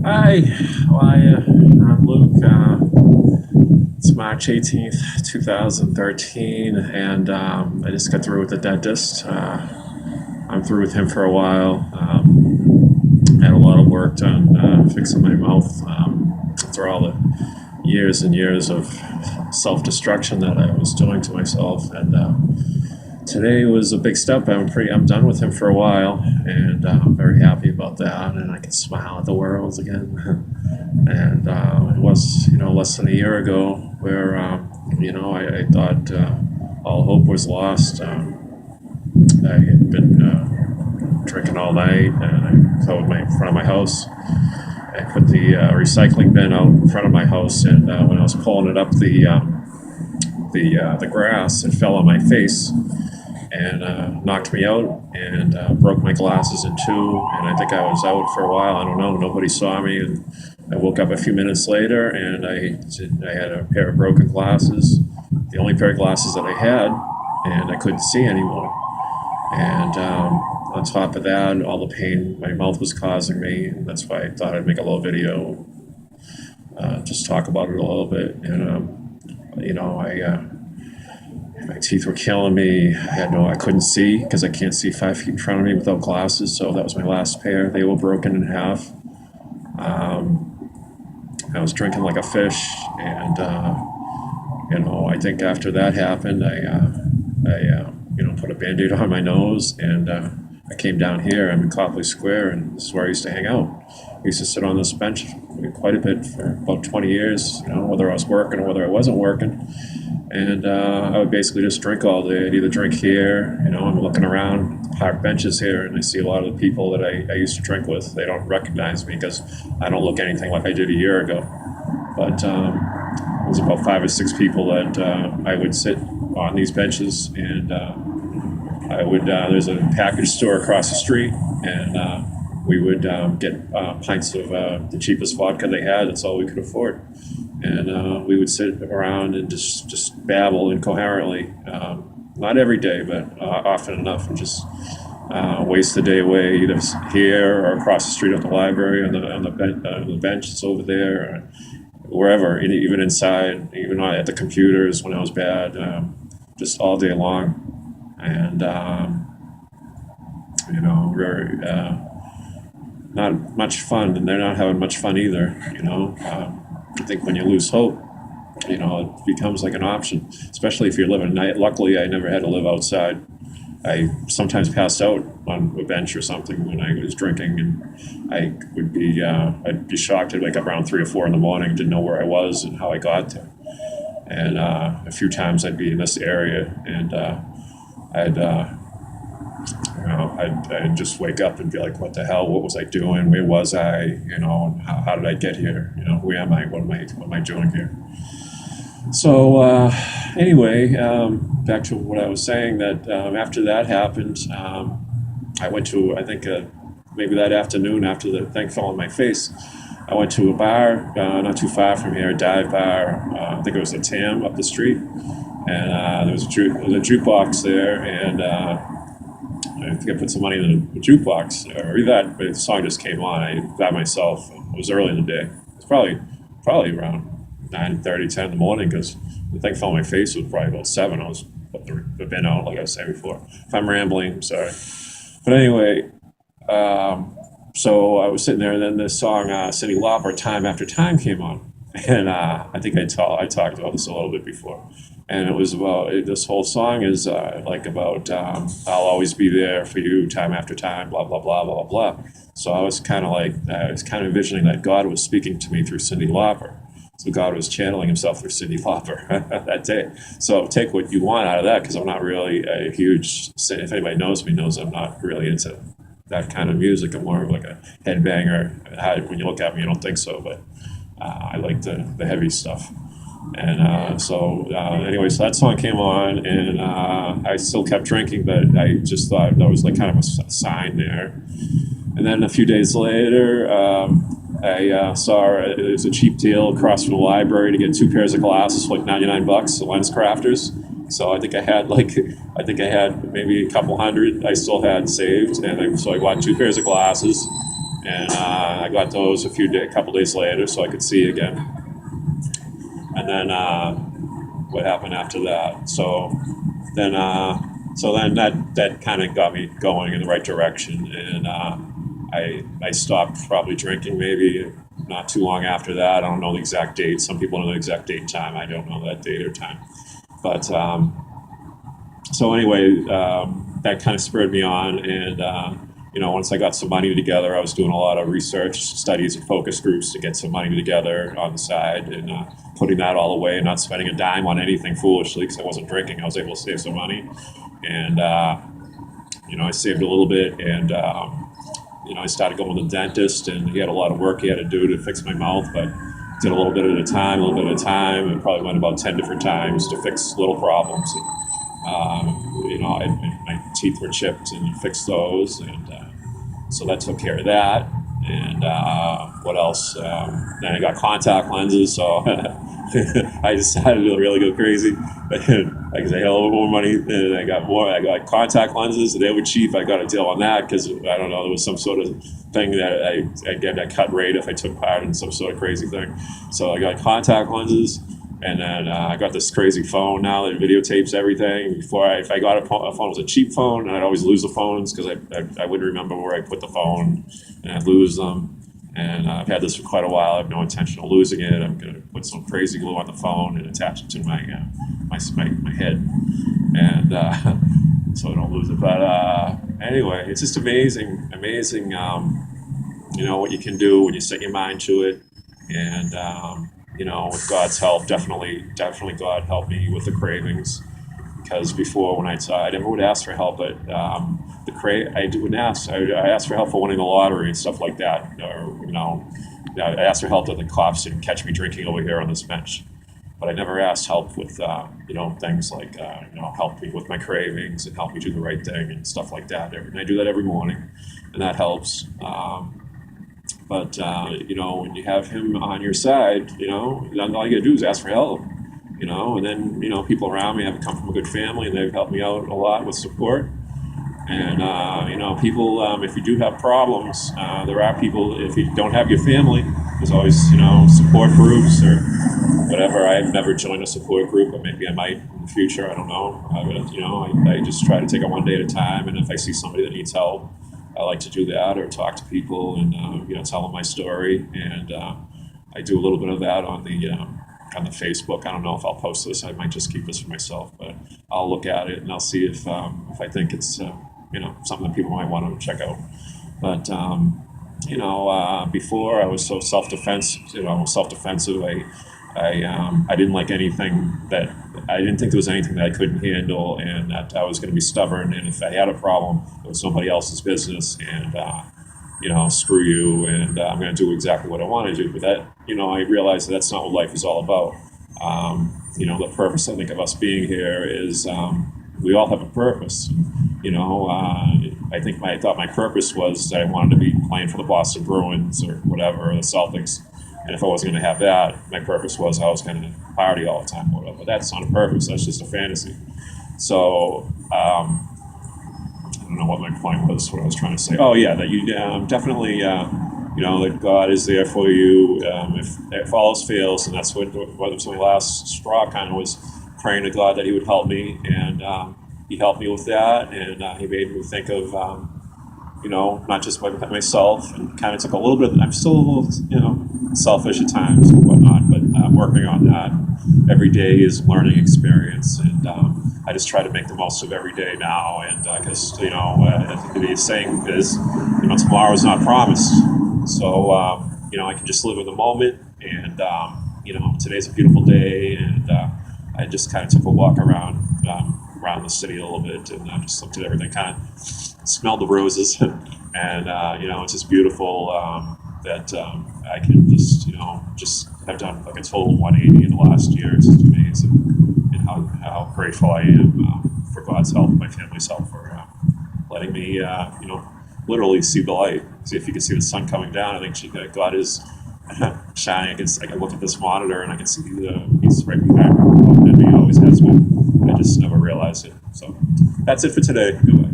Hi, I'm Luke. It's March 18th, 2013, and I just got through with the dentist. I'm through with him for a while. Had a lot of work done fixing my mouth through all the years and years of self-destruction that I was doing to myself, and today was a big step. I'm done with him for a while, and I'm very happy about that. And I can smile at the world again. And it was, less than a year ago where, I thought all hope was lost. I had been drinking all night, and I fell in front of my house. I put the recycling bin out in front of my house, and when I was pulling it up the grass, it fell on my face and knocked me out and broke my glasses in two. And I think I was out for a while. I don't know. Nobody saw me, and I woke up a few minutes later, and I had a pair of broken glasses, the only pair of glasses that I had, and I couldn't see anymore. And on top of that, all the pain my mouth was causing me, and that's why I thought I'd make a little video, just talk about it a little bit. And my teeth were killing me. I couldn't see because I can't see 5 feet in front of me without glasses. So that was my last pair. They were broken in half. I was drinking like a fish, and I think after that happened, I put a Band-Aid on my nose, and I came down here. I'm in Copley Square, and this is where I used to hang out. I used to sit on this bench quite a bit for about 20 years, whether I was working or whether I wasn't working. And I would basically just drink all day. I'd either drink here, I'm looking around the park benches here, and I see a lot of the people that I used to drink with. They don't recognize me because I don't look anything like I did a year ago. But there's about 5 or 6 people that I would sit on these benches, and there's a package store across the street, and we would get pints of the cheapest vodka they had. That's all we could afford. And we would sit around and just babble incoherently, not every day, but often enough, and just waste the day away, either here or across the street at the library on the bench that's over there, or wherever, even inside, even at the computers when I was bad, just all day long. And very not much fun, and they're not having much fun either. I think when you lose hope, it becomes like an option, especially if you're living at night. Luckily, I never had to live outside. I sometimes passed out on a bench or something when I was drinking, and I'd be shocked. I'd wake up around 3 or 4 in the morning, didn't know where I was and how I got there. And a few times I'd be in this area, and I'd just wake up and be like, what the hell? What was I doing? Where was I? And how did I get here? Who am I? What am I doing here? So anyway, back to what I was saying, that after that happened, I went to, I think maybe that afternoon after the thing fell on my face, I went to a bar not too far from here, a dive bar. I think it was a TAM up the street. And there was a jukebox there, and I think I put some money in the jukebox, or either that, but the song just came on. I got myself. It was early in the day. It was probably around 9:30, 10 in the morning, because the thing fell on my face. It was probably about 7. I was putting the bin out, like I was saying before. If I'm rambling, I'm sorry. But anyway, so I was sitting there, and then this song, Cyndi Lauper, "Time After Time," came on. And I think I talked about this a little bit before. And it was about, this whole song is about, I'll always be there for you time after time, blah, blah, blah, blah, blah. So I was kind of envisioning that God was speaking to me through Cyndi Lauper. So God was channeling himself through Cyndi Lauper that day. So take what you want out of that, because I'm not really a huge, if anybody knows me, knows I'm not really into that kind of music. I'm more of like a headbanger. When you look at me, you don't think so, but I like the heavy stuff. And anyway, so that song came on, and I still kept drinking, but I just thought that was like kind of a sign there. And then a few days later, I saw it was a cheap deal across from the library to get 2 pairs of glasses for like $99 at Lens Crafters. So I think I had maybe a couple hundred I still had saved, and so I bought 2 pairs of glasses. And I got those a couple days later, so I could see again. And then what happened after that? Then, so then that kind of got me going in the right direction, and I stopped probably drinking maybe not too long after that. I don't know the exact date. Some people know the exact date and time. I don't know that date or time. But so anyway, that kind of spurred me on, and once I got some money together, I was doing a lot of research, studies, and focus groups to get some money together on the side, and putting that all away, and not spending a dime on anything foolishly because I wasn't drinking. I was able to save some money, and I saved a little bit, and I started going to the dentist, and he had a lot of work he had to do to fix my mouth, but did a little bit at a time, and probably went about 10 different times to fix little problems. My teeth were chipped, and fixed those, and so that took care of that. And what else? Then I got contact lenses, so I decided to really go crazy. Because I had a little more money, and I got contact lenses, and they were cheap. I got a deal on that because I don't know, there was some sort of thing that I get a cut rate if I took part in some sort of crazy thing. So I got contact lenses. And then I got this crazy phone now that videotapes everything. Before, if I got a phone, it was a cheap phone, and I'd always lose the phones because I wouldn't remember where I put the phone, and I'd lose them. And I've had this for quite a while. I have no intention of losing it. I'm going to put some crazy glue on the phone and attach it to my head, and so I don't lose it. But anyway, it's just amazing, what you can do when you set your mind to it, and with God's help, definitely God helped me with the cravings, because before, when I never would ask for help, but I wouldn't ask. I asked for help for winning the lottery and stuff like that, or I asked for help that the cops didn't catch me drinking over here on this bench, but I never asked help with things like help me with my cravings and help me do the right thing and stuff like that. And I do that every morning, and that helps. But when you have Him on your side, all you gotta do is ask for help, and then, people around me have come from a good family, and they've helped me out a lot with support. And, people, if you do have problems, there are people, if you don't have your family, there's always, support groups or whatever. I've never joined a support group, but maybe I might in the future, I don't know. I just try to take it one day at a time, and if I see somebody that needs help, I like to do that, or talk to people and tell them my story, and I do a little bit of that on the Facebook. I don't know if I'll post this. I might just keep this for myself, but I'll look at it and I'll see if I think it's something that people might want to check out. But before I was so self-defensive. I didn't like anything that I didn't think there was anything that I couldn't handle, and that I was going to be stubborn. And if I had a problem, it was somebody else's business, and screw you, and I'm going to do exactly what I want to do. But that, I realized that's not what life is all about. The purpose, I think, of us being here is we all have a purpose. I thought my purpose was that I wanted to be playing for the Boston Bruins or whatever, or the Celtics. And if I wasn't going to have that, my purpose was I was going to party all the time, or whatever. But that's not a purpose. That's just a fantasy. So I don't know what my point was. What I was trying to say. Oh yeah, that you definitely that God is there for you. If all else fails, and that's what was my last straw. Kind of was praying to God that He would help me, and He helped me with that, and He made me think of not just myself, and kind of took a little bit. I'm still a little selfish at times and whatnot, but I'm working on that. Every day is a learning experience, and I just try to make the most of every day now. And because the saying is, tomorrow is not promised, so I can just live in the moment. And today's a beautiful day, and I just kind of took a walk around the city a little bit, and just looked at everything, kind of smelled the roses, and it's just beautiful. That I can just have done like a total 180 in the last year. It's just amazing, and how grateful I am for God's help, my family's help, for letting me, literally see the light. See if you can see the sun coming down. I think God is shining. I can look at this monitor and I can see He's right behind me. And He always has been. I just never realized it. So that's it for today. Goodbye.